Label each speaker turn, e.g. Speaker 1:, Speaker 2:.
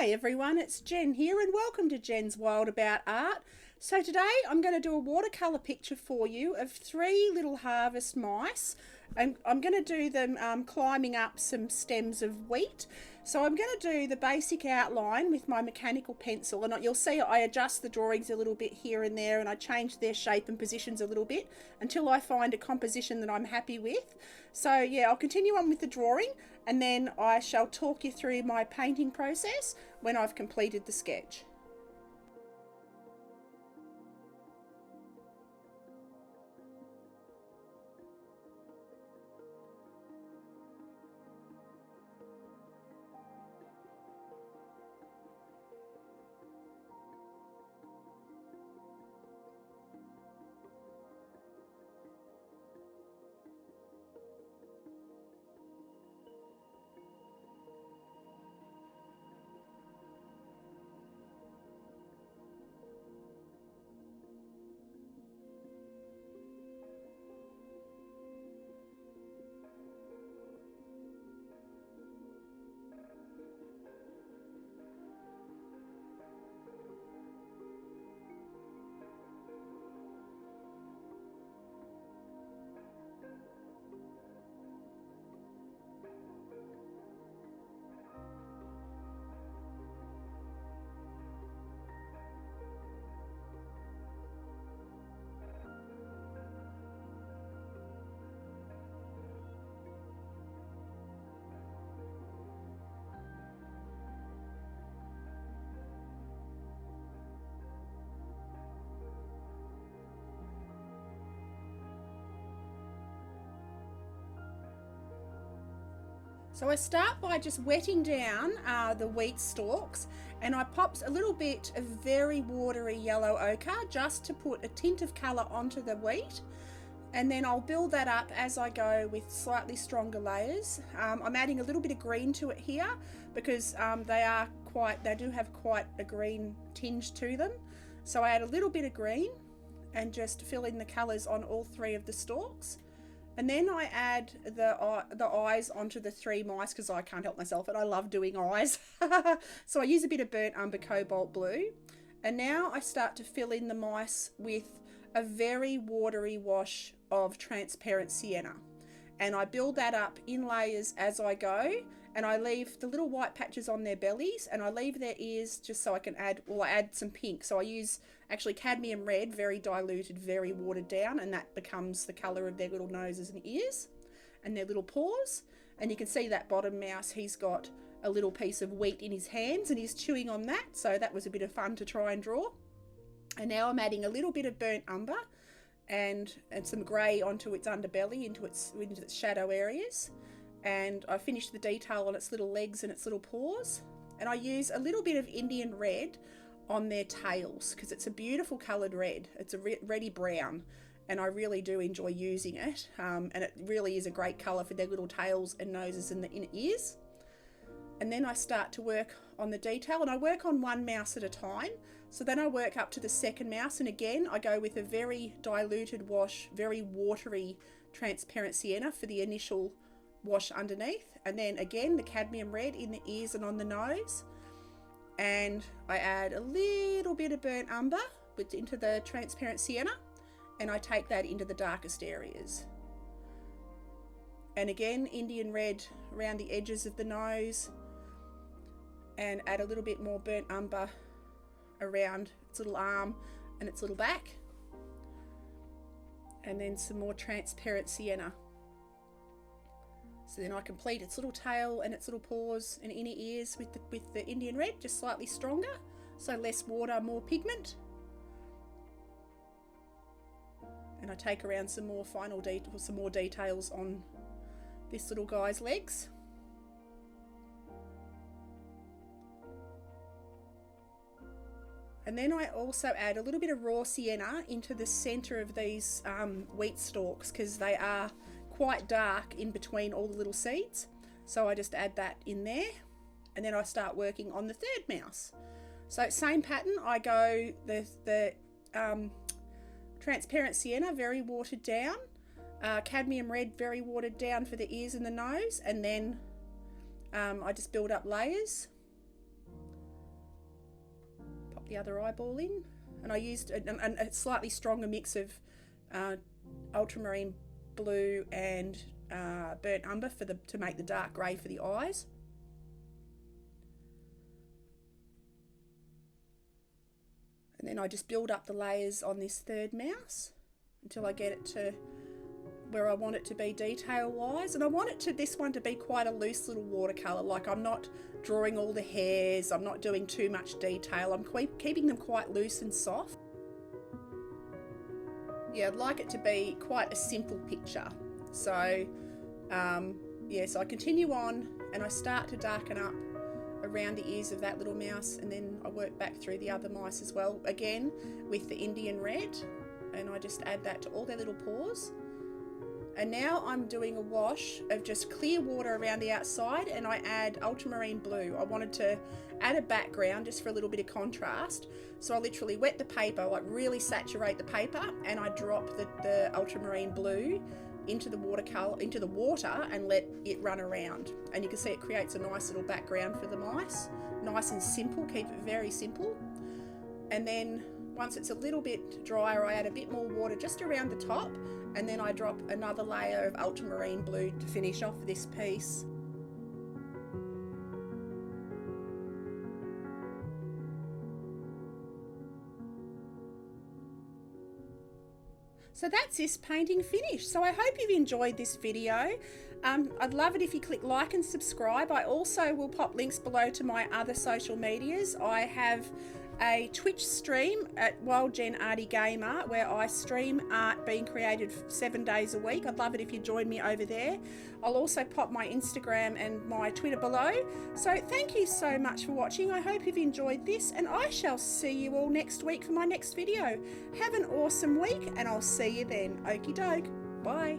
Speaker 1: Hi everyone, it's Jen here and welcome to Jen's Wild About Art. So today I'm going to do a watercolour picture for you of three little harvest mice. And I'm going to do them climbing up some stems of wheat. So I'm going to do the basic outline with my mechanical pencil, and you'll see I adjust the drawings a little bit here and there, and I change their shape and positions a little bit until I find a composition that I'm happy with. So yeah, I'll continue on with the drawing and then I shall talk you through my painting process when I've completed the sketch. So I start by just wetting down the wheat stalks, and I pops a little bit of very watery yellow ochre just to put a tint of colour onto the wheat, and then I'll build that up as I go with slightly stronger layers. I'm adding a little bit of green to it here because they do have quite a green tinge to them. So I add a little bit of green and just fill in the colours on all three of the stalks. And then I add the eyes onto the three mice because I can't help myself and I love doing eyes. So I use a bit of burnt umber cobalt blue. And now I start to fill in the mice with a very watery wash of transparent sienna. And I build that up in layers as I go. And I leave the little white patches on their bellies, and I leave their ears just so I can add some pink. So I use actually cadmium red, very diluted, very watered down, and that becomes the colour of their little noses and ears and their little paws. And you can see that bottom mouse, he's got a little piece of wheat in his hands and he's chewing on that. So that was a bit of fun to try and draw. And now I'm adding a little bit of burnt umber and some grey onto its underbelly, into its shadow areas. And I finished the detail on its little legs and its little paws. And I use a little bit of Indian red on their tails because it's a beautiful coloured red. It's a reddy brown, and I really do enjoy using it. And it really is a great colour for their little tails and noses and the inner ears. And then I start to work on the detail, and I work on one mouse at a time. So then I work up to the second mouse, and again I go with a very diluted wash, very watery transparent sienna for the initial wash underneath, and then again the cadmium red in the ears and on the nose, and I add a little bit of burnt umber into the transparent sienna, and I take that into the darkest areas. And again Indian red around the edges of the nose, and add a little bit more burnt umber around its little arm and its little back, and then some more transparent sienna. So then I complete its little tail and its little paws and inner ears with the Indian red, just slightly stronger, so less water, more pigment. And I take around some more details on this little guy's legs. And then I also add a little bit of raw sienna into the centre of these wheat stalks because they are quite dark in between all the little seeds. So I just add that in there, and then I start working on the third mouse. So same pattern, I go the transparent sienna, very watered down, cadmium red, very watered down for the ears and the nose, and then I just build up layers. the other eyeball in, and I used a slightly stronger mix of ultramarine blue and burnt umber to make the dark grey for the eyes. And then I just build up the layers on this third mouse until I get it to where I want it to be detail wise. And I want this one to be quite a loose little watercolour, like I'm not drawing all the hairs, I'm not doing too much detail, I'm keeping them quite loose and soft. Yeah, I'd like it to be quite a simple picture. So yeah, so I continue on and I start to darken up around the ears of that little mouse, and then I work back through the other mice as well, again with the Indian red, and I just add that to all their little paws. And now I'm doing a wash of just clear water around the outside, and I add ultramarine blue. I wanted to add a background just for a little bit of contrast, so I literally wet the paper, like really saturate the paper, and I drop the ultramarine blue into the water and let it run around. And you can see it creates a nice little background for the mice. Nice and simple, keep it very simple. And then once it's a little bit drier, I add a bit more water just around the top, and then I drop another layer of ultramarine blue to finish off this piece. So that's this painting finished. So I hope you've enjoyed this video. I'd love it if you click like and subscribe. I also will pop links below to my other social medias. I have a Twitch stream at WildGenArtyGamer where I stream art being created 7 days a week. I'd love it if you join me over there. I'll also pop my Instagram and my Twitter below. So thank you so much for watching. I hope you've enjoyed this, and I shall see you all next week for my next video. Have an awesome week, and I'll see you then. Okie doke. Bye.